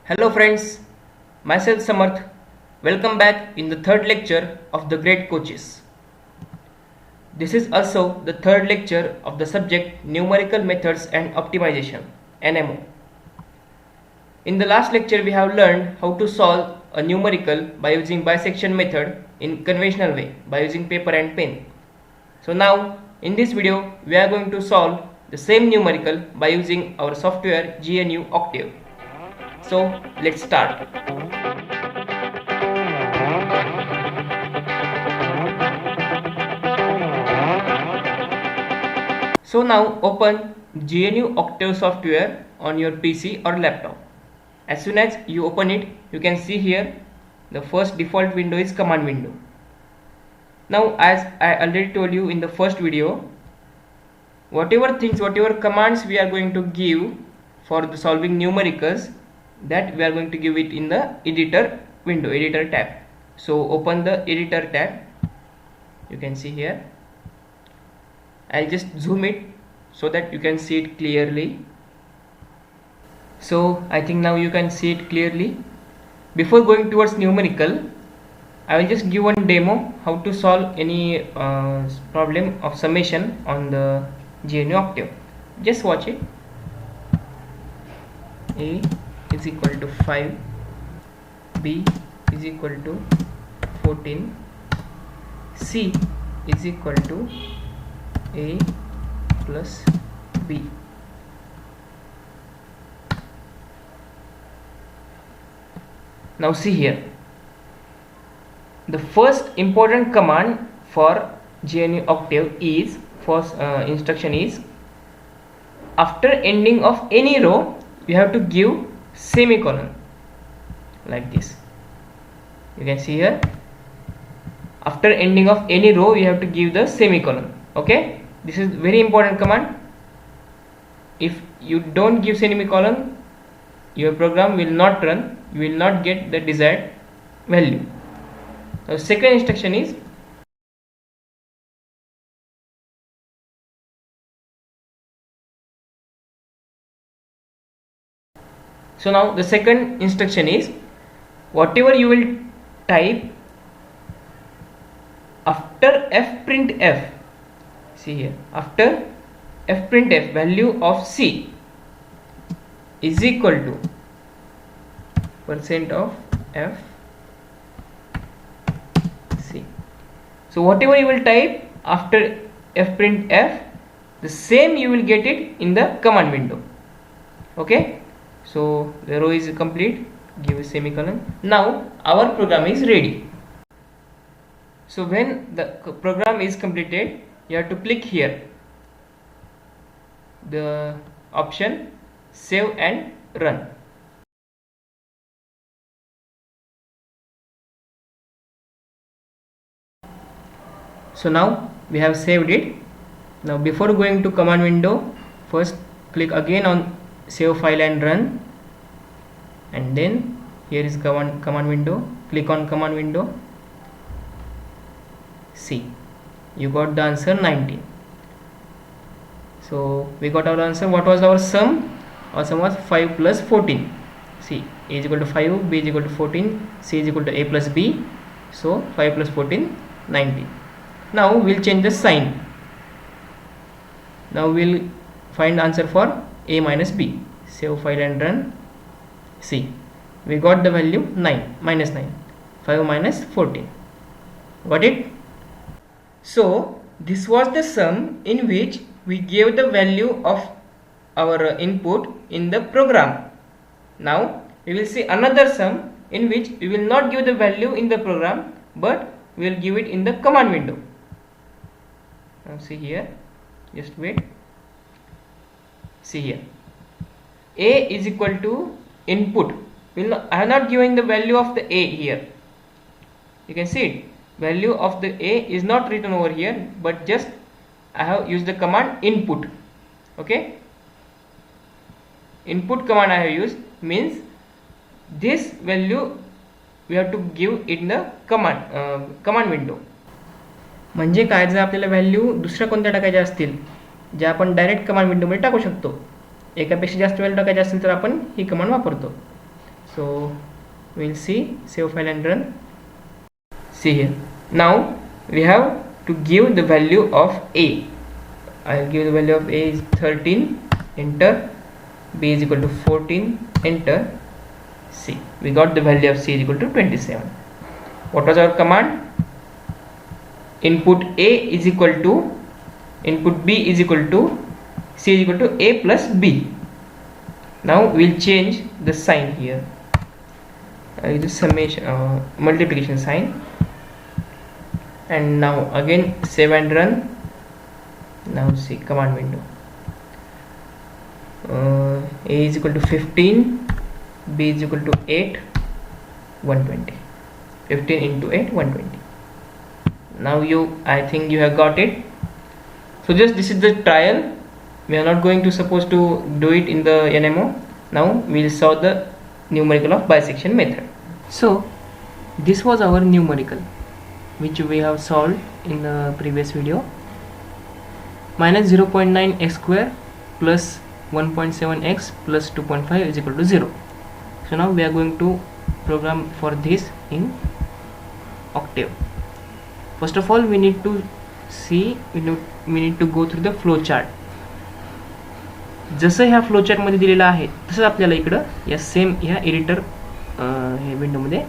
Hello friends, myself Samarth. Welcome back in the third lecture of the Great Coaches. This is also the third lecture of the subject Numerical Methods and Optimization (NMO). In the last lecture we have learned how to solve a numerical by using bisection method in conventional way by using paper and pen. So now in this video we are going to solve the same numerical by using our software GNU Octave. So let's start. So now open GNU Octave software on your PC or laptop. As soon as you open it, you can see here the first default window is command window. Now as I already told you in the first video, whatever commands we are going to give for the solving numericals, that we are going to give it in the editor window, editor tab. So open the editor tab. You can see here. I'll just zoom it so that you can see it clearly. So I think now you can see it clearly. Before going towards numerical, I will just give one demo how to solve any problem of summation on the GNU Octave. Just watch it. A is equal to 5, B is equal to 14, C is equal to A plus B. Now see here, the first important command for GNU Octave is, first instruction is, after ending of any row you have to give semicolon, like this. You can see here, after ending of any row you have to give the semicolon. Okay, this is very important command. If you don't give semicolon, your program will not run, you will not get the desired value. Now second instruction is, so now the second instruction is, whatever you will type after fprintf, see here, after fprintf, value of C is equal to % of f C. So whatever you will type after fprintf, the same you will get it in the command window. Okay, so the row is complete, give a semicolon. Now our program is ready. So when the program is completed, you have to click here the option save and run. So now we have saved it. Now before going to command window, first click again on save file and run, and then here is command window, click on command window. See, you got the answer 19. So we got our answer. What was our sum? Our sum was 5 plus 14. See, A is equal to 5, B is equal to 14, C is equal to A plus B. So 5 plus 14, 19. Now we'll change the sign. Now we'll find answer for A minus B. Save file and run. See, we got the value 9, minus 9. 5 minus 14. Got it? So this was the sum in which we gave the value of our input in the program. Now we will see another sum in which we will not give the value in the program, but we will give it in the command window. Now see here, just wait. See here, A is equal to input. I have not given the value of the A here. You can see it. Value of the A is not written over here, but just I have used the command input. Okay, input command I have used, means this value we have to give in the command window. म्हणजे काय, जर आपल्याला value दुसऱ्या कोणत्या टाकायच्या असतील, ज्या आपण डायरेक्ट कमांड विंडोमध्ये टाकू शकतो, एकापेक्षा जास्त व्हॅल्यू टाकायची असेल तर आपण ही कमांड वापरतो. So we'll see, save file and run. See here, now we have to give the value of a. I'll give the value of a is 13, enter. B is equal to 14, enter. C, we got the value of C is equal to 27. What was our command? Input A is equal to input B is equal to C is equal to A plus B. Now we'll change the sign here. The summation multiplication sign, and now again save and run. Now see command window. A is equal to 15, B is equal to 8, 120. 15 into 8, 120. Now I think you have got it. So just this is the trial. We are not going to supposed to do it in the NMO. Now we will solve the numerical of bisection method. So this was our numerical, which we have solved in the previous video. Minus 0.9 x square plus 1.7 x plus 2.5 is equal to 0. So now we are going to program for this in Octave. First of all, we need to see, we need to go through the flow chart. जसं ह्या flow chart मध्ये दिलेलं आहे तसंच आपल्याला इकडं या same ह्या एडिटर हे विंडो मध्ये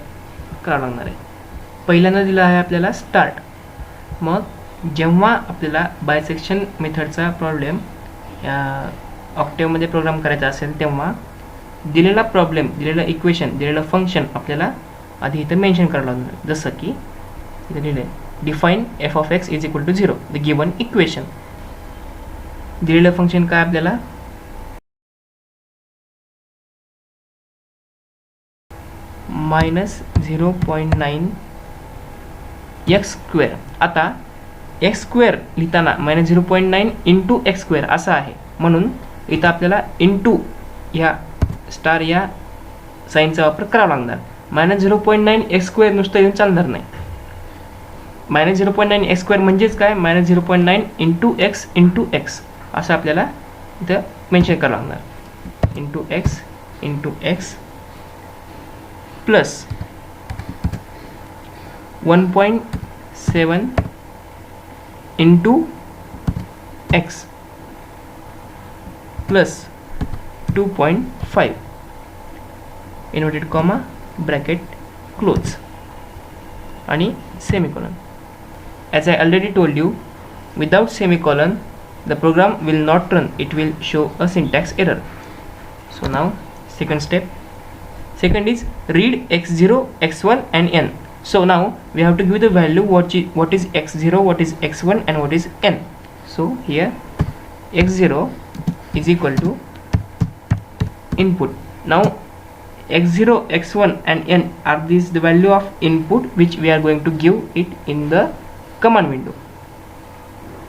करावं लागणार आहे. पहिल्यांदा दिला आहे आपल्याला स्टार्ट. मग जेव्हा आपल्याला बायसेक्शन मेथडचा प्रॉब्लेम या ऑक्टेव्ह मध्ये प्रोग्राम करायचा असेल तेव्हा दिलेला प्रॉब्लेम, दिलेला इक्वेशन, दिलेलं फंक्शन आपल्याला आधी इथं मेन्शन करावं लागणार. जसं की इथे दिले define f of x is equal to 0, the given equation. दिलेलं फंक्शन काय आपल्याला मायनस 0.9 एक्स स्क्वेअर. आता एक्स स्क्वेअर लिहिताना मायनस 0.9 इंटू एक्स स्क्वेअर असं आहे, म्हणून इथं आपल्याला इंटू ह्या स्टार या साईनचा वापर करावा लागणार. मायनस 0.9 एक्स स्क्वेअर नुसतं येऊन चालणार नाही. मायनस 0.9 एक्स स्क्वेअर म्हणजेच काय, मायनस 0.9 इंटू एक्स असं आपल्याला इथं मेन्शन करावं लागणार. Into x plus 1.7 into x plus 2.5 inverted comma bracket close आणि semicolon. As I already told you, without semicolon the program will not run, it will show a syntax error. So now second step, second is read x0, x1 and n. So now we have to give the value what is x0, what is x1 and what is n. So here x0 is equal to input. Now x0, x1 and n are these the value of input which we are going to give it in the command window.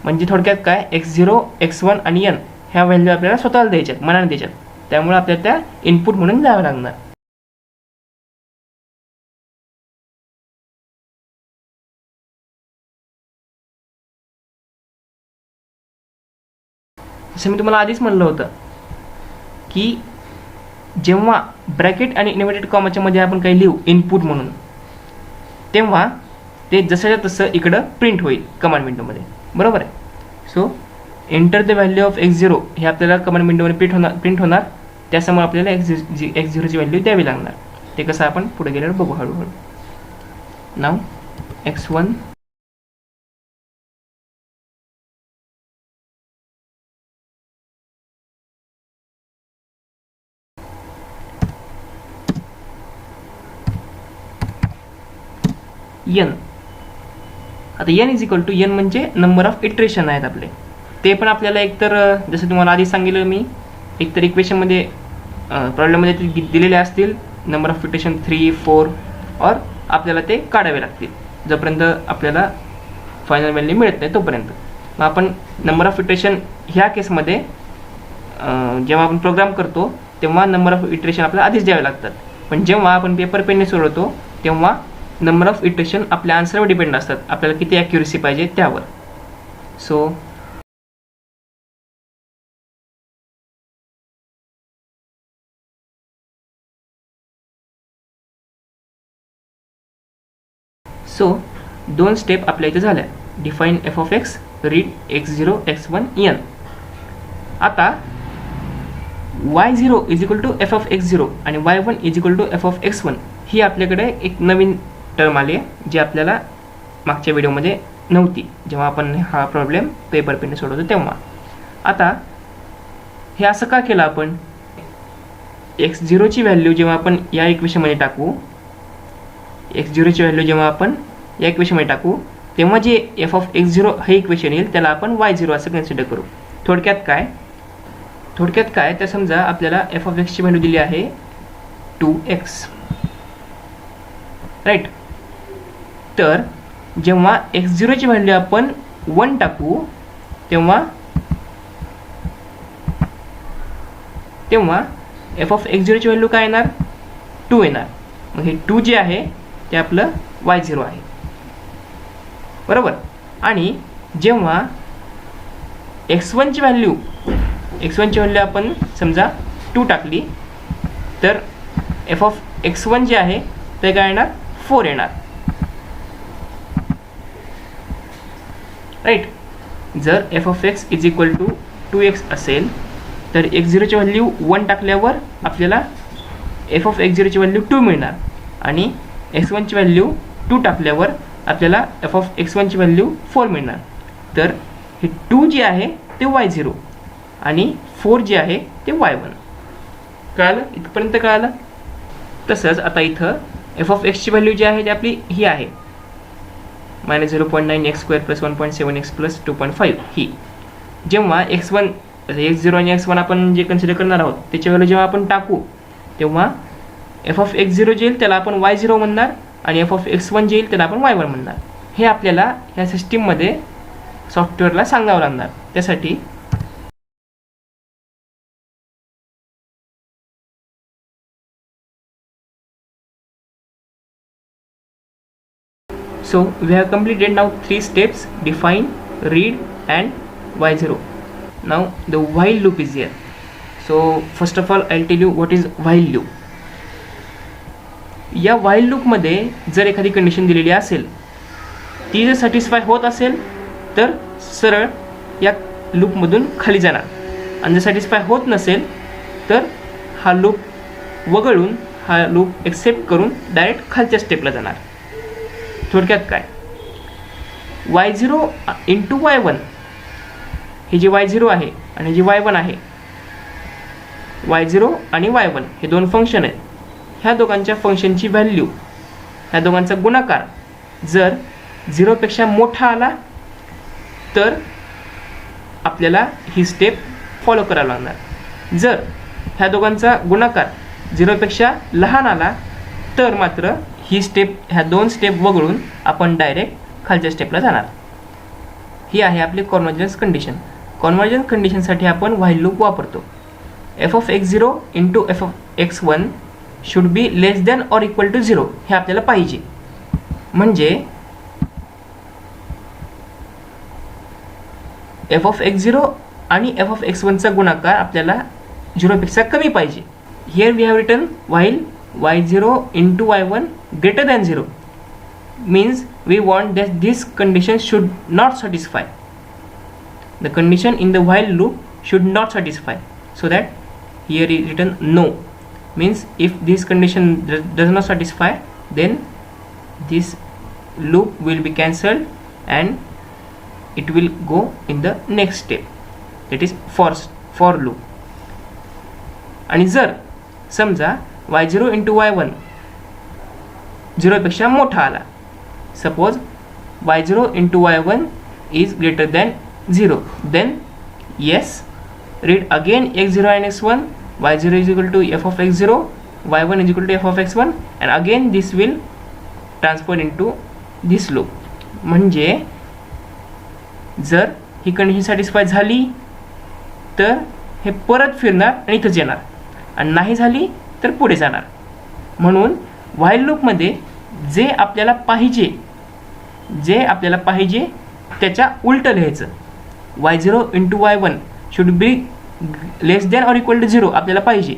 म्हणजे थोडक्यात काय, x0, x1 आणि n ह्या value आपल्याला स्वतःला द्यायच्यात, मनाने द्यायच्यात. त्यामुळे आपल्याला त्या इनपुट म्हणून द्यावं लागणार. जसं मी तुम्हाला आधीच म्हणलं होतं की जेव्हा ब्रॅकेट आणि इन्व्हर्टेड कॉमाच्या मध्ये आपण काही लिहू इनपुट म्हणून, तेव्हा ते जसंच्या तसं इकडं प्रिंट होईल कमांड विंडोमध्ये, बरोबर आहे. So enter the value of x0 हे आपल्याला कमांड विंडोमध्ये प्रिंट होणार. त्यासमोर आपल्याला x0ची व्हॅल्यू द्यावी लागणार. ते कसं आपण पुढे गेल्यावर बघू हळूहळू. नाव x1 n. आता n is equal to n म्हणजे नंबर ऑफ इटरेशन आहेत आपले. ते पण आपल्याला एकतर जसं तुम्हाला आधी सांगितलं मी, एकतर इक्वेशनमध्ये प्रॉब्लेममध्ये दिलेले असतील नंबर ऑफ इटरेशन 3, 4 और आपल्याला ते काढावे लागतील जोपर्यंत आपल्याला फायनल व्हॅल्यू मिळत नाही तोपर्यंत. मग आपण नंबर ऑफ इटरेशन ह्या केसमध्ये जेव्हा आपण प्रोग्राम करतो तेव्हा नंबर ऑफ इटरेशन आपल्याला आधीच द्यावे लागतात. पण जेव्हा आपण पेपर पेनने सोडवतो तेव्हा नंबर ऑफ इटरेशन आपल्या आन्सरवर डिपेंड असतात, आपल्याला किती ॲक्युरेसी पाहिजे त्यावर. सो सो 2 स्टेप आपल्या इथे झाल्या. Define F of X, read x0 x1 n. आता y0 is equal to F of x0 आणि y1 is equal to F of x1 ही आपल्याकडे एक नवीन टर्म आली आहे जी आपल्याला मागच्या व्हिडिओमध्ये नव्हती जेव्हा आपण हा प्रॉब्लेम पेपर पेनने सोडवतो तेव्हा. आता हे असं का केलं आपण? x0 ची व्हॅल्यू जेव्हा आपण या इक्वेशनमध्ये टाकू, x0 ची व्हॅल्यू जेव्हा आपण या इक्वेशनमध्ये टाकू तेव्हा जे एफ ऑफ x0 हे इक्वेशन येईल त्याला आपण y0 असं कन्सिडर करू. थोडक्यात काय तर समजा आपल्याला एफ ऑफ एक्सची व्हॅल्यू दिली आहे 2x, राईट. तर जेव्हा x0 ची व्हॅल्यू आपण 1 टाकू तेव्हा एफ ऑफ x0 ची व्हॅल्यू काय येणार? 2 येणार. मग हे 2 जे आहे ते आपलं y0 आहे, बरोबर. आणि जेव्हा x1 ची व्हॅल्यू आपण समजा 2 टाकली तर एफ ऑफ x1 जे आहे ते काय येणार? 4 येणार, राईट. जर F of X is equal to 2x असेल तर x0 ची व्हॅल्यू 1 टाकल्यावर आपल्याला एफ ऑफ x0 ची व्हॅल्यू 2 मिळणार आणि x1 ची व्हॅल्यू 2 टाकल्यावर आपल्याला एफ ऑफ x1 ची व्हॅल्यू 4 मिळणार. तर हे 2 जे आहे ते y0 आणि 4 जे आहे ते y1. कळालं? इथपर्यंत कळालं? तसंच आता इथं एफ ऑफ एक्सची व्हॅल्यू जी आहे ती आपली ही आहे -0.9x² + 1.7x + 2.5 ही. जेव्हा x0 आणि x1 आपण जे कन्सिडर करणार आहोत त्याची व्हॅल्यू जेव्हा आपण टाकू तेव्हा एफ ऑफ x0 जे येईल त्याला आपण y0 म्हणणार आणि एफ ऑफ x1 जे येईल त्याला आपण y1 म्हणणार. हे आपल्याला ह्या सिस्टीममध्ये सॉफ्टवेअरला सांगावं लागणार. त्यासाठी so we have completed now 3 steps: define, read and y0. Now the while loop is here. So first of all I'll tell you what is while loop. या while loop मध्ये जर एखादी कंडिशन दिलेली असेल ती जर सॅटिस्फाय होत असेल तर सरळ या लूपमधून खाली जाणार आणि जर सॅटिस्फाय होत नसेल तर हा लूप वगळून हा लूप एक्सेप्ट करून डायरेक्ट खालच्या स्टेपला जाणार. थोडक्यात काय, y0 इंटू y1 हे जे y0 आहे आणि जे y1 आहे, y0 आणि y1 हे दोन फंक्शन आहेत. ह्या दोघांच्या फंक्शनची व्हॅल्यू, ह्या दोघांचा गुणाकार जर 0 पेक्षा मोठा आला तर आपल्याला ही स्टेप फॉलो करावं लागणार. जर ह्या दोघांचा गुणाकार 0 पेक्षा लहान आला तर मात्र ही स्टेप, ह्या 2 स्टेप वगळून आपण डायरेक्ट खालच्या स्टेपला जाणार. ही आहे आपली कॉन्व्हर्जन्स कंडिशन. कॉन्व्हर्जन्स कंडिशनसाठी आपण व्हाईल लूप वापरतो. F of x0 into F of x1 should be less than or equal to 0 हे आपल्याला पाहिजे. म्हणजे एफ ऑफ x0 आणि एफ ऑफ x1 चा गुणाकार आपल्याला 0 पेक्षा कमी पाहिजे. Here we have written while y0 into y1 greater than 0 means we want that this condition should not satisfy. The condition in the while loop should not satisfy. So that here is written no means if this condition does not satisfy then this loop will be cancelled and it will go in the next step, that is for loop. आणि जर समजा y0 into y1 0 पेक्षा मोठा आला, suppose y0 into y1 is greater than 0, then yes, read again x0 and x1, y0 is equal to f of x0, y1 is equal to f of x1 and again this will transfer into this loop. म्हणजे जर ही condition satisfy झाली तर हे परत फिरणार आणि इथंच येणार आणि नाही झाली तर पुढे जाणार. म्हणून व्हाईल लूपमध्ये जे आपल्याला पाहिजे त्याच्या उलटं लिहायचं. y0 into y1 should be less than or equal to 0 आपल्याला पाहिजे,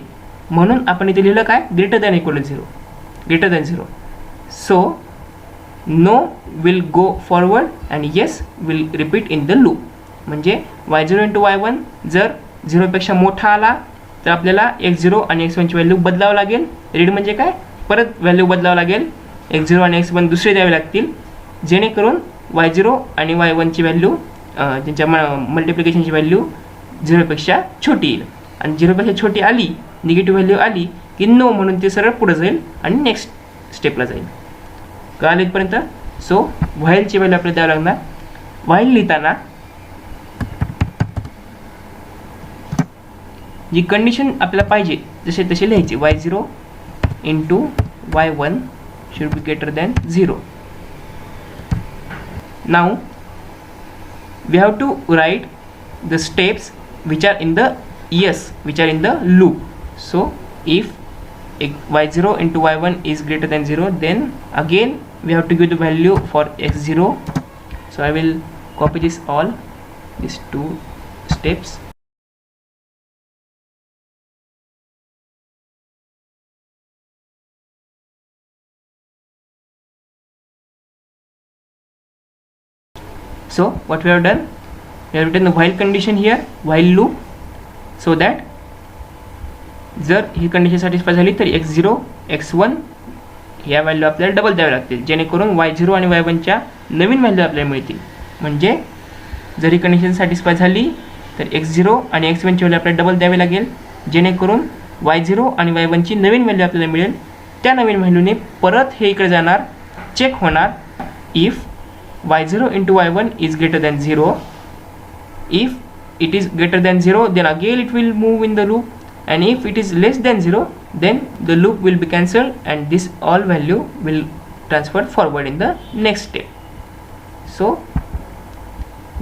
म्हणून आपण इथे लिहिलं काय, greater than equal to 0, greater than 0. So no will go forward and yes will repeat in the loop. म्हणजे y0 इंटू y1 जर 0पेक्षा मोठा आला तर आपल्याला x0 आणि x1ची व्हॅल्यू बदलावं लागेल. रीड म्हणजे काय, परत व्हॅल्यू बदलावं लागेल. x0 आणि x1 दुसरे द्यावे लागतील, जेणेकरून y0 आणि y1ची व्हॅल्यू त्यांच्या मल्टिप्लिकेशनची व्हॅल्यू 0पेक्षा छोटी येईल. आणि 0पेक्षा छोटी आली, निगेटिव्ह व्हॅल्यू आली की नो म्हणून ते सरळ पुढे जाईल आणि नेक्स्ट स्टेपला जाईल. कळालं इथपर्यंत? सो व्हाईलची व्हॅल्यू आपल्याला द्यावं लागणार. व्हाईल लिहिताना जी कंडिशन आपल्याला पाहिजे जसे तसे लिहायचे. y0 into y1 should be greater than 0. Now we have to write the steps which are in the loop. So if y0 into y1 is greater than 0, then again we have to give the value for x0. So I will copy these two steps. So what we have done, we have written the while condition here, while loop, so that जर ही condition satisfy झाली तर x0 x1 या value आपल्याला double द्याव्या लागतील, जेणेकरून y0 आणि y1च्या नवीन value आपल्याला मिळतील. म्हणजे जर ही कंडिशन सॅटिस्फाय झाली तर x0 आणि x1ची व्हॅल्यू आपल्याला डबल द्यावी लागेल, जेणेकरून y0 आणि y1ची नवीन व्हॅल्यू आपल्याला मिळेल. त्या नवीन व्हॅल्यूने परत हे इकडे जाणार, चेक होणार. If y0 into y1 is greater than 0, if it is greater than 0 then again it will move in the loop, and if it is less than 0 then the loop will be cancelled and this all value will transfer forward in the next step. So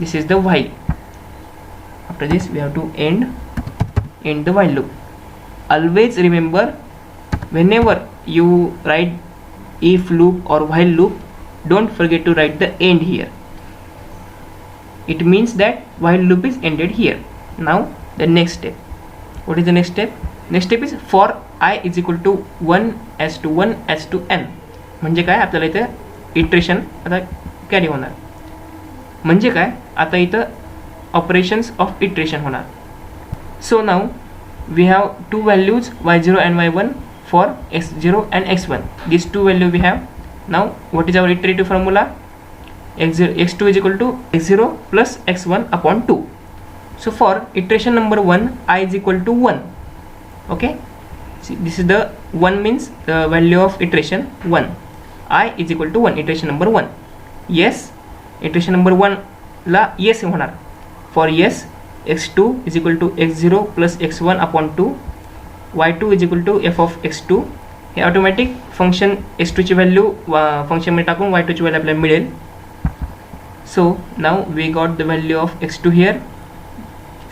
this is the while. After this we have to end the while loop. Always remember, whenever you write if loop or while loop, don't forget to write the end here. It means that while loop is ended here. Now the next step. What is the next step? Next step is for I is equal to 1 as to 1 as to n. म्हणजे काय, आपल्याला इथं iteration आता carry होणार. म्हणजे काय, आता इथं ऑपरेशन्स ऑफ इटरेशन होणार. So now we have two values y0 and y1 for x0 and x1. These two value we have. Now what is our iterative formula? x2 is equal to x0 plus x1 upon 2. So for iteration number 1, I is equal to 1. Okay, see, this is the 1 means the value of iteration 1. I is equal to 1, iteration number 1. Yes, iteration number 1 ला yes होणार. For yes, x2 is equal to x0 plus x1 upon 2. y2 is equal to f of x2. हे automatic function x2 ची value फंक्शनमध्ये टाकून y2 ची value आपल्याला मिळेल. So now we got the value of x2 here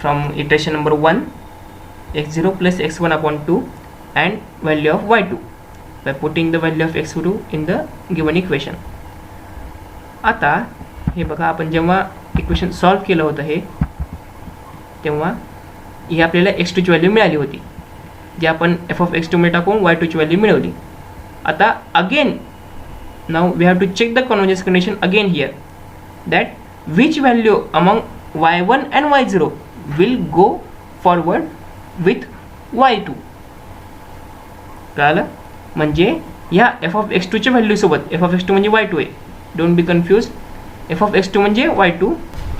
from iteration number 1, x0 plus x1 upon 2 and value of y2 by putting the value of x2 in the given equation. आता हे बघा, आपण जेव्हा equation solve केलं होतं हे, तेव्हा ही आपल्याला x2 ची व्हॅल्यू मिळाली होती, जे आपण f of x2 मध्ये टाकून y2 ची व्हॅल्यू मिळवली. आता again now we have to check the convergence condition again here, that which value among y1 and y0 will go forward with y2. कळालं? म्हणजे ह्या f of x2 च्या value सोबत, f of x2 म्हणजे y2 आहे, don't be confuse. f of x2 म्हणजे y2,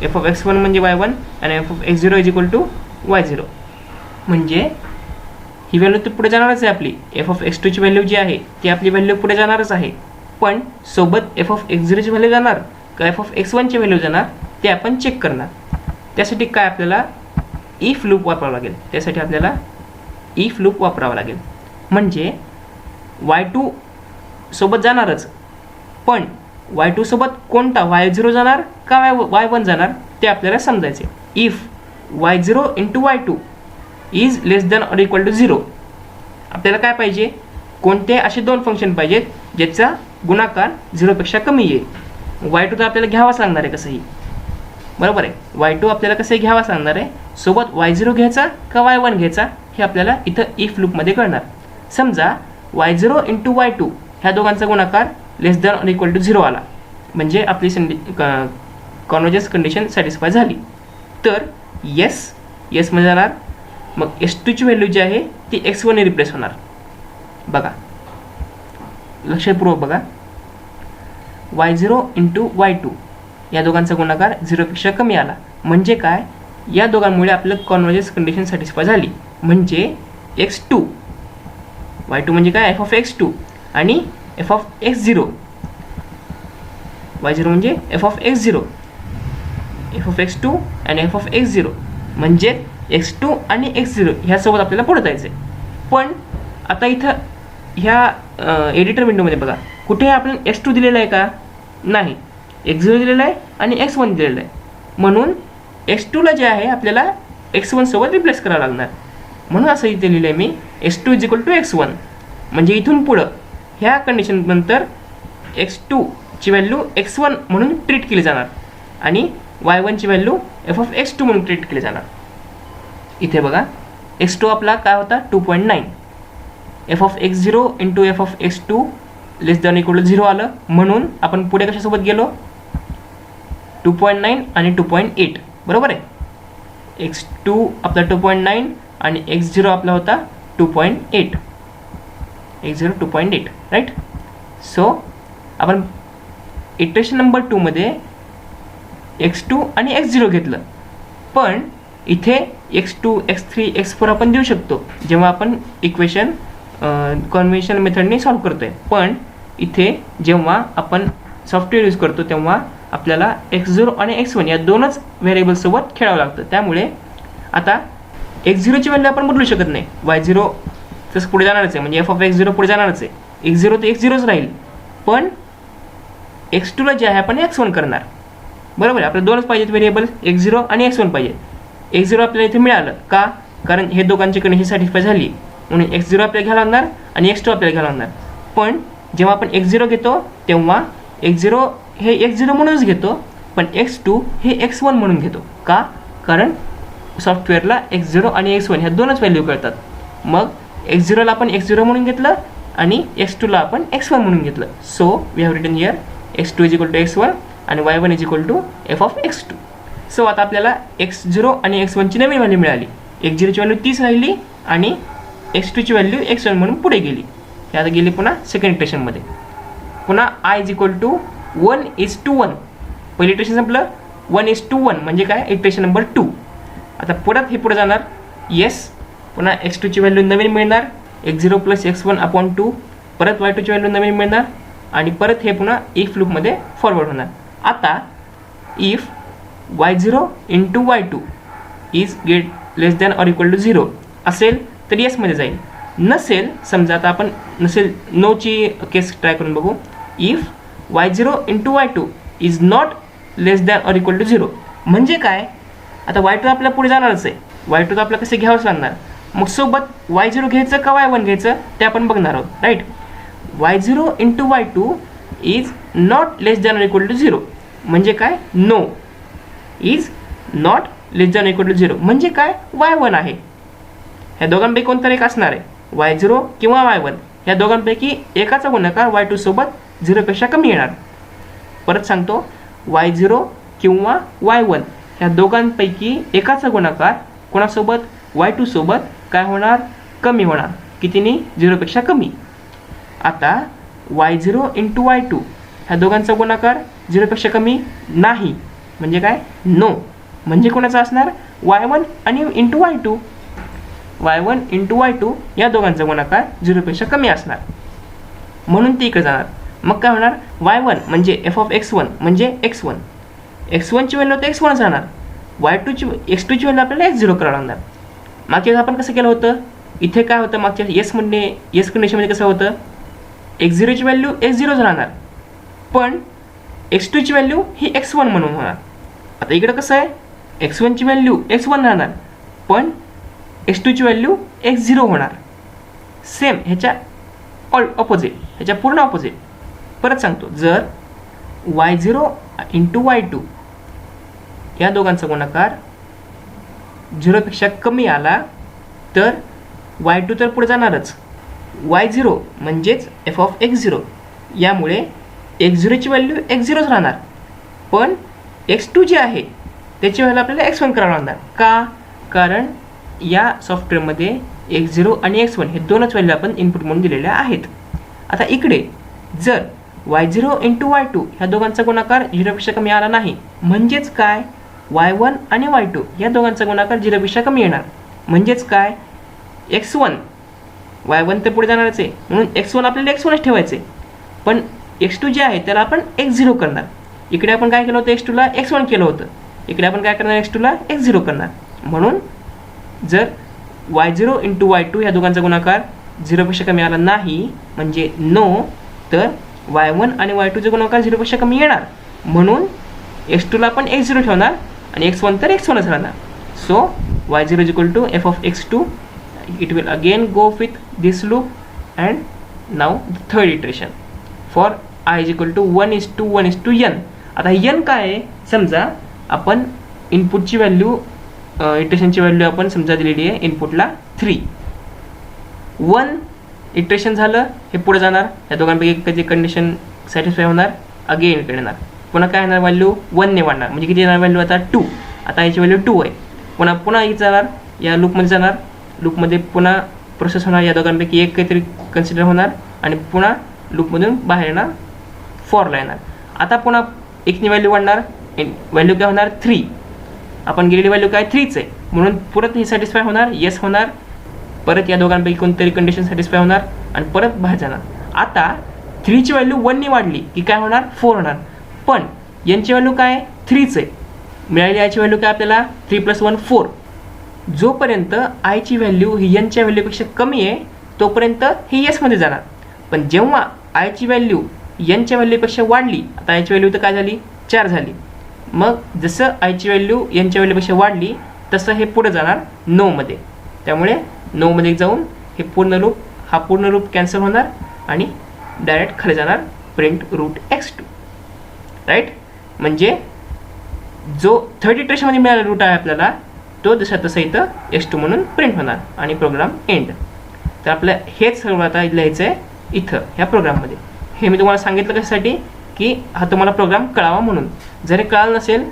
f of x1 म्हणजे y1 आणि f of x0 is equal to y0. म्हणजे ही व्हॅल्यू तर पुढे जाणारच आहे आपली. f of x2 ची व्हॅल्यू जी आहे ती आपली व्हॅल्यू पुढे जाणारच आहे, पण सोबत f of x0 ची व्हॅल्यू जाणार का f of x1 ची व्हॅल्यू जाणार ते आपण चेक करणार. त्यासाठी काय आपल्याला इफ लूप वापरावं लागेल. म्हणजे y2 सोबत जाणारच, पण y2 सोबत कोणता, y0 जाणार का y1 जाणार ते आपल्याला समजायचे. If y0 into y2 is less than or equal to 0, आपल्याला काय पाहिजे, कोणते असे दोन फंक्शन पाहिजेत ज्याचा गुणाकार 0 पेक्षा कमी येईल. y2 तर आपल्याला घ्यावाच लागणार आहे कसंही, बरोबर आहे. y2 आपल्याला कसंही घ्यावाच लागणार आहे, सोबत y0 घ्यायचा का y1 घ्यायचा हे आपल्याला इथं इफ लूपमध्ये कळणार. समजा y0 इंटू y2 ह्या दोघांचा गुणाकार लेस दॅन ऑर इक्वल टू 0 आला म्हणजे आपली कॉन्व्हर्जन्स कंडिशन सॅटिस्फाय झाली. तर येस मध्ये जाणार. मग S2ची व्हॅल्यू जी आहे ती x1 ने रिप्लेस होणार. बघा लक्षपूर्वक बघा, y0 इंटू y2 या दोघांचा गुणाकार 0पेक्षा कमी आला म्हणजे काय, या दोघांमुळे आपलं कॉन्व्हर्जन्स कंडिशन सॅटिस्फाय झाली. म्हणजे x2 y2 म्हणजे काय f ऑफ x2 आणि f ऑफ x0 y0 म्हणजे f of x0 f of x2 आणि f ऑफ x0 म्हणजे x2 आणि x0 ह्यासोबत आपल्याला पुढे जायचं आहे. पण आता इथं ह्या एडिटर विंडोमध्ये बघा कुठे आपल्याला x2 दिलेला आहे का, नाही, x0 दिलेला आहे आणि x1 दिलेला आहे. म्हणून x2ला जे आहे आपल्याला x1 सोबत रिप्लेस करावं लागणार. म्हणून असं इथे लिहिलं आहे मी x2 is equal to x1. म्हणजे इथून पुढं ह्या कंडिशन नंतर x2 ची व्हॅल्यू x1 म्हणून ट्रीट केली जाणार आणि y1 ची व्हॅल्यू f ऑफ x2 म्हणून ट्रीट केली जाणार. इथे बघा x2 आपला काय होता 2.9, f of x0 into f of x2 less than equal to 0 आलं. म्हणून आपण पुढे कशासोबत गेलो 2.9 आणि 2.8 बरोबर आहे. x2 आपला 2.9 आणि x0 आपला होता 2.8 x0 2.8 राईट. सो आपण इटरेशन नंबर 2 मध्ये x2 आणि x0 घेतलं. पण इथे x2 x3 x4 आपण देऊ शकतो जेव्हा आपण इक्वेशन कॉन्व्हेन्शन मेथडने सॉल्व्ह करतोय. पण इथे जेव्हा आपण सॉफ्टवेअर यूज करतो तेव्हा आपल्याला x0 आणि x1 या दोनच व्हेरिएबल्ससोबत खेळावं लागतं. त्यामुळे आता x0 ची व्हॅल्यू आपण बदलू शकत नाही. y0 तसं पुढे जाणारच आहे म्हणजे f ऑफ x0 पुढे जाणारच आहे. x0 ते x0च राहील. पण x2ला जे आहे आपण x1 करणार बरोबर आहे. आपल्याला दोनच पाहिजेत व्हेरिएबल x0 आणि x1 पाहिजे. x0 आपल्याला इथे मिळालं का, कारण हे दोघांची कंडिशन सॅटिस्फाय झाली म्हणून x0 आपल्याला घ्यायला लागणार आणि x2 आपल्याला घ्यायला लागणार. पण जेव्हा आपण x0 घेतो तेव्हा x0 हे x0 म्हणूनच घेतो पण x2 हे x1 म्हणून घेतो का, कारण सॉफ्टवेअरला x0 आणि x1 ह्या दोनच व्हॅल्यू कळतात. मग x0ला आपण x0 म्हणून घेतलं आणि x2ला आपण x1 म्हणून घेतलं. So we have written here x2 is equal to x1 आणि y1 is equal to f of x2. So आता आपल्याला x0 आणि x1 ची नवीन व्हॅल्यू मिळाली. x0 ची व्हॅल्यू 30 राहिली आणि x2 ची व्हॅल्यू x1 म्हणून पुढे गेली. हे आता गेली पुन्हा सेकंड इक्वेशनमध्ये. पुन्हा i इज इक्वल टू 1:1. पहिली इक्वेशन संपलं 1:1 म्हणजे काय इक्वेशन नंबर 2. आता परत हे पुढे जाणार. येस पुन्हा x2 ची व्हॅल्यू नवीन मिळणार x0 प्लस x1 अपॉन 2. परत y2 ची व्हॅल्यू नवीन मिळणार आणि परत हे पुन्हा इफ लूपमध्ये फॉरवर्ड होणार. आता if y0 into y2 is less than or equal to 0 असेल तर येसमध्ये जाईल. नसेल समजा आता आपण नसेल नोची केस ट्राय करून बघू. If y0 into y2 is not less than or equal to 0 म्हणजे काय, आता y2 आपल्याला पुढे जाणारच आहे. y2 तर आपल्याला कसे घ्यावंच लागणार. मग सोबत y0 घ्यायचं का y1 घ्यायचं ते आपण बघणार आहोत right. y0 into y2 is not less than or equal to 0 म्हणजे काय, no is not less than equal to 0 म्हणजे काय y1 आहे. ह्या दोघांपैकी कोणतरी एक असणार आहे y0 किंवा y1. ह्या दोघांपैकी एकाचा गुणाकार y2 सोबत 0पेक्षा कमी येणार. परत सांगतो y0 किंवा y1 ह्या दोघांपैकी एकाचा गुणाकार कोणासोबत y2 सोबत काय होणार, कमी होणार. कितीनी, 0पेक्षा कमी. आता y0 इंटू y2 ह्या दोघांचा गुणाकार 0पेक्षा कमी नाही म्हणजे काय, नो म्हणजे कोणाचा असणार y1 आणि into y2. y1 into y2 या दोघांचा गुणाकार 0पेक्षा कमी असणार म्हणून ती इकडे जाणार. मग काय होणार, y1 म्हणजे f ऑफ x1 म्हणजे x1. x1 ची व्हॅल्यू तर x1 जाणार. y2 ची x2 ची व्हॅल्यू आपल्याला x0 करावं लागणार. मागच्या आपण कसं केलं होतं, इथे काय होतं मागच्या येस कंडिशनमध्ये कसं होतं, x0 ची व्हॅल्यू x0 राहणार पण x2 ची व्हॅल्यू ही x1 म्हणून होणार. आता इकडे कसं आहे, x1 ची व्हॅल्यू x1 राहणार पण x2 ची व्हॅल्यू x0 होणार. सेम ह्याच्या ऑपोजिट, ह्याच्या पूर्ण ऑपोजिट. परत सांगतो, जर y0 इंटू y2 या दोघांचा गुणाकार 0पेक्षा कमी आला तर y2 तर पुढे जाणारच. y0 म्हणजेच f ऑफ x0 यामुळे x0ची व्हॅल्यू x0च राहणार, पण x2 जे आहे त्याची व्हॅल्यू आपल्याला x1 करावं लागणार. का? कारण या सॉफ्टवेअरमध्ये x0 आणि x1 हे दोनच व्हॅल्यू आपण इनपुट म्हणून दिलेल्या आहेत. आता इकडे जर y0 इंटू y2 ह्या दोघांचा गुणाकार 0पेक्षा कमी आला नाही, म्हणजेच काय, y1 आणि y2 या दोघांचा गुणाकार 0पेक्षा कमी येणार, म्हणजेच काय, x1 y1 तर पुढे जाणारच आहे, म्हणून x1 आपल्याला x1च ठेवायचे, पण x2 जे आहे त्याला आपण x0 करणार. इकडे आपण काय केलं होतं, x2 ला x1 केलं होतं, इकडे आपण काय करणार, x2 ला x0 करणार. म्हणून जर y0 इंटू y2 ह्या दोघांचा गुणाकार 0पेक्षा कमी आला नाही म्हणजे नो, तर y1 आणि y2चा गुणाकार 0पेक्षा कमी येणार, म्हणून x2 ला आपण x0 ठेवणार आणि x1 तर x1च राहणार. So y0 is equal to f of x2. It will again go with this loop and now the third iteration for I is equal to 1:1:n. आता n काय आहे, समजा आपण इनपुटची व्हॅल्यू इटरेशनची व्हॅल्यू आपण समजा दिलेली आहे इनपुटला 3. 1 इटरेशन झालं, हे पुढे जाणार, या दोघांपैकी कधी कंडिशन सॅटिस्फाय होणार, अगेन इकडे येणार, पुन्हा काय येणार, व्हॅल्यू 1 ने वाढणार, म्हणजे किती येणार व्हॅल्यू आता 2. आता याची व्हॅल्यू 2 आहे, पुन्हा इथे जाणार, या लूपमध्ये जाणार, लूपमध्ये पुन्हा प्रोसेस होणार, या दोघांपैकी एक काहीतरी कन्सिडर होणार आणि पुन्हा लूपमधून बाहेर येणार, फॉरला येणार. आता पुन्हा एकनी व्हॅल्यू वाढणार, व्हॅल्यू काय होणार 3, आपण गेलेली व्हॅल्यू काय 3च आहे, म्हणून परत ही सॅटिस्फाय होणार, येस होणार, परत या दोघांपैकी कोणतरी कंडिशन सॅटिस्फाय होणार आणि परत बाहेर जाणार. आता 3ची व्हॅल्यू 1ने वाढली की काय होणार, 4 होणार, पण यांची व्हॅल्यू काय 3च आहे, मिळाली याची व्हॅल्यू काय आपल्याला 3 + 1 4. जोपर्यंत आयची व्हॅल्यू ही एनच्या व्हॅल्यूपेक्षा कमी आहे तोपर्यंत ही एसमध्ये जाणार, पण जेव्हा आयची व्हॅल्यू एनच्या व्हॅल्यूपेक्षा वाढली, आता आयची व्हॅल्यू तर काय झाली 4 झाली, मग जसं आयची व्हॅल्यू एनच्या व्हॅल्यूपेक्षा वाढली तसं हे पुढे जाणार नोमध्ये. त्यामुळे नोमध्ये जाऊन हे पूर्ण रूप कॅन्सल होणार आणि डायरेक्ट खाली जाणार प्रिंट रूट x2. राईट, म्हणजे जो 30 इटरेशनमध्ये मिळाला रूट आहे आपल्याला तो जसा तसा इथं x2 म्हणून प्रिंट होणार आणि प्रोग्राम एंड. तर आपलं हेच सर्व आता लिहायचं आहे इथं ह्या प्रोग्राममध्ये. हे मी तुम्हाला सांगितलं कशासाठी की हा तुम्हाला प्रोग्राम कळावा म्हणून. जरी कळालं नसेल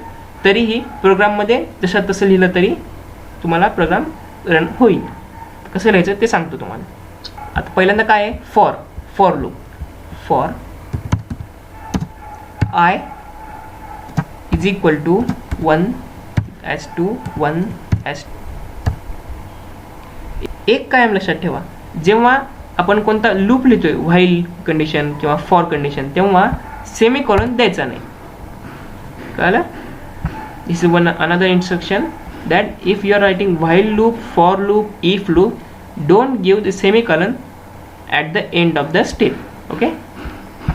तरीही प्रोग्राममध्ये जसं तसं लिहिलं तरी तुम्हाला प्रोग्राम रन होईल. कसं लिहायचं ते सांगतो तुम्हाला. आता पहिल्यांदा काय आहे, for loop. For I is equal to 1 as to 1 as एक कायम लक्षात ठेवा, जेव्हा आपण कोणता लूप लिहितोय व्हाईल कंडिशन किंवा फॉर कंडिशन तेव्हा सेमीकोलन द्यायचा नाही. कळलं? This is one another instruction that if you are writing while loop, for loop, if loop, don't give the semicolon at the end of the step. Okay,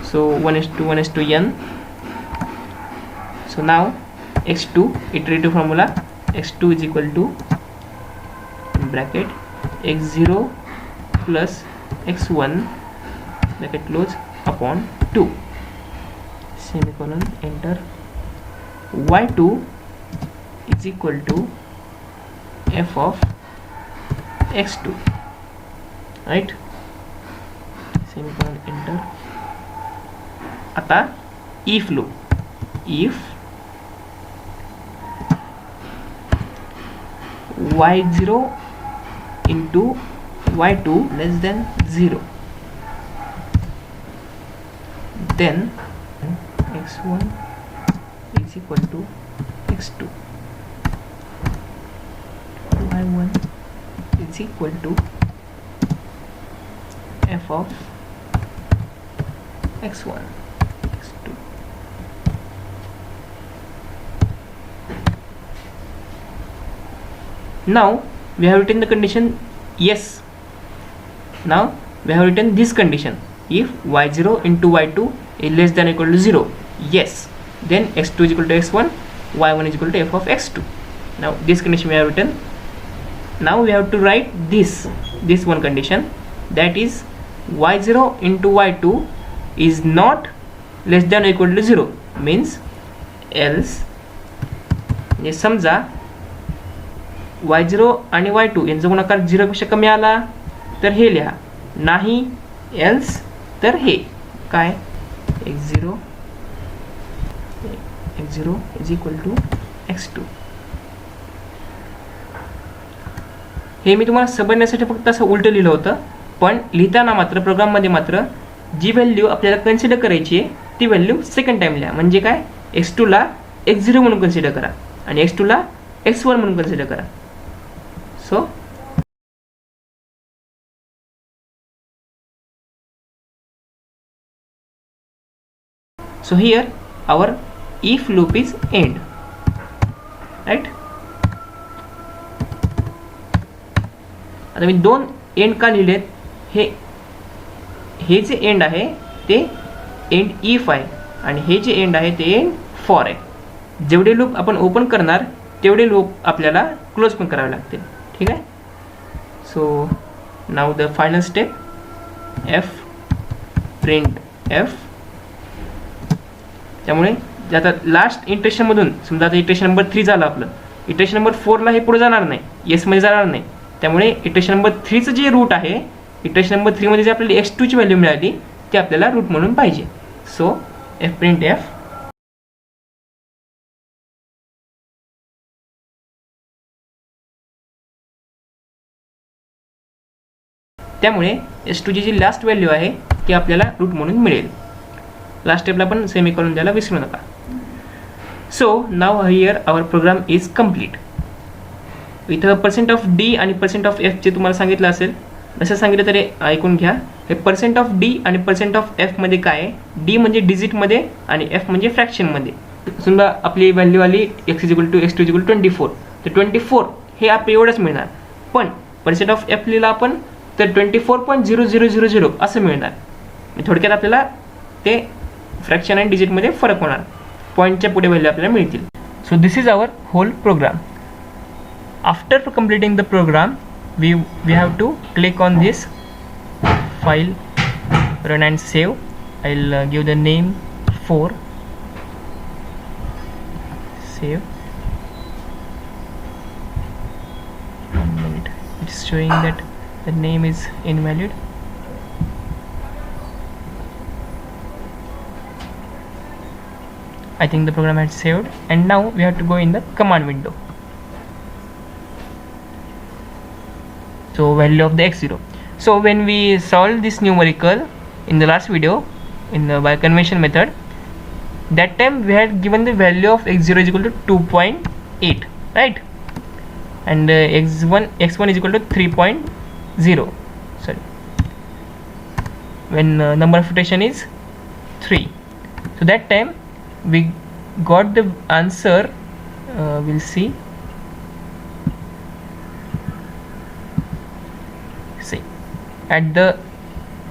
so 1:1:n. So now x2 iterative formula, x2 is equal to bracket x0 plus x1 bracket close upon 2 semicolon enter. y2 is equal to f of x2, right, semicolon enter. आता if loop, if y0 into y2 less than 0, then x1 is equal to x2, y1 is equal to f of x1, x2. Now we have written the condition yes. Now we have written this condition, if y0 into y2 is less than or equal to 0, yes, then x2 is equal to x1, y1 is equal to f of x2. Now this condition we have written. Now we have to write this one condition, that is y0 into y2 is not less than or equal to 0, means else म्हणजे समजा y0 आणि y2 यांचा गुणाकार 0 पेक्षा कमी आला तर हे लिहा, नाही एल्स तर हे काय x0 is equal to x2. हे मी तुम्हाला समजण्यासाठी फक्त असं उलटं लिहिलं होतं, पण लिहिताना मात्र प्रोग्राममध्ये मात्र जी व्हॅल्यू आपल्याला कन्सिडर करायची आहे ती व्हॅल्यू सेकंड टाइम लिहा. म्हणजे काय, x2 ला x0 म्हणून कन्सिडर करा आणि x2 ला x1 म्हणून कन्सिडर करा. So here our if loop is end, right? आता मी दोन एंड का लिहिलेत, हे जे एंड आहे ते एंड इफ आहे आणि हे जे एंड आहे ते एंड फॉर आहे. जेवढे लूप आपण ओपन करणार तेवढे लूप आपल्याला क्लोज पण करावे लागतील. ठीक आहे. So now the final step, F print F. त्यामुळे आता लास्ट इटरेशनमधून समजा आता इटरेशन नंबर 3 झालं आपलं, इटरेशन नंबर 4ला हे पुढे जाणार नाही, येसमध्ये जाणार नाही. त्यामुळे इटरेशन नंबर 3चं जे रूट आहे, इटरेशन नंबर 3 मध्ये जे आपल्याला x2ची व्हॅल्यू मिळाली ते आपल्याला रूट म्हणून पाहिजे. So F print F. त्यामुळे x2ची जी लास्ट व्हॅल्यू आहे ती आपल्याला रूट म्हणून मिळेल. लास्ट स्टेपला पण सेमीकोलन द्यायला विसरू नका. So now here our program is complete. इथं पर्सेंट ऑफ डी आणि पर्सेंट ऑफ एफ चे तुम्हाला सांगितलं असेल, असं सांगितलं तरी ऐकून घ्या. हे पर्सेंट ऑफ डी आणि पर्सेंट ऑफ एफ मध्ये काय आहे, डी म्हणजे डिजिटमध्ये आणि एफ म्हणजे फ्रॅक्शनमध्ये. समजा आपली व्हॅल्यू आली x is equal to x2 is equal to 24, तर 24 हे आपलं एवढंच मिळणार. पण पर्सेंट ऑफ एफ लिहिला आपण तर 24.0000 असं मिळणार. थोडक्यात आपल्याला ते फ्रॅक्शन आणि डिजिटमध्ये फरक होणार, पॉईंटच्या पुढे व्हॅल्यू आपल्याला मिळतील. So this is our whole program. After completing the program, we have to click on this file, run and save. I'll give the name 4, save. 1 minute, it's showing that the name is invalid. I think the program has saved, and now we have to go in the command window. So value of the x0. So when we solved this numerical in the last video in the by convention method, that time we had given the value of x0 is equal to 2.8, right? And x1 is equal to 3.0. Sorry, when number of iteration is 3. So that time we got the answer. We'll see. At the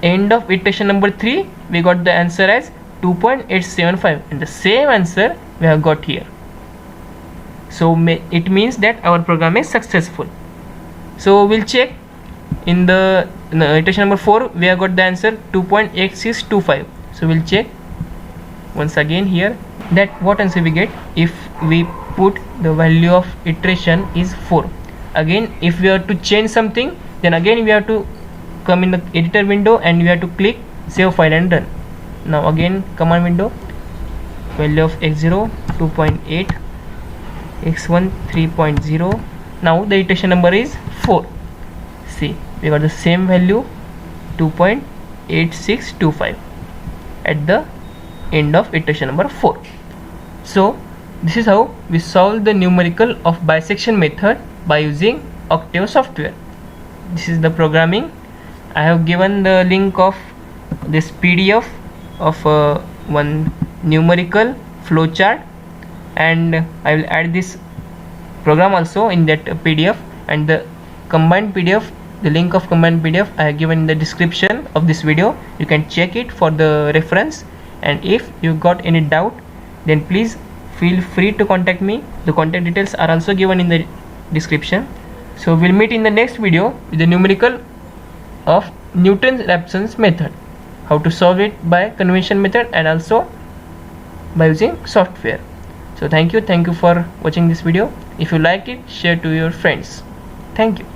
end of iteration number 3, we got the answer as 2.875, and the same answer we have got here. So it means that our program is successful. So we'll check in the iteration number 4, we have got the answer 2.8625. So we'll check once again here that what answer we get if we put the value of iteration is 4. Again, if we have to change something, then again we have to come in the editor window and we have to click save file and run. Now again command window, value of x0 2.8, x1 3.0. now the iteration number is 4. See, we got the same value 2.8625 at the end of iteration number 4. So this is how we solve the numerical of bisection method by using Octave software. This is the programming. I have given the link of this PDF of one numerical flowchart, and I will add this program also in that PDF, and the combined PDF, the link of combined PDF I have given in the description of this video. You can check it for the reference, and if you got any doubt, then please feel free to contact me. The contact details are also given in the description. So we'll meet in the next video with the numerical of Newton-Raphson's method, how to solve it by convention method and also by using software. So thank you for watching this video. If you like it, share to your friends. Thank you.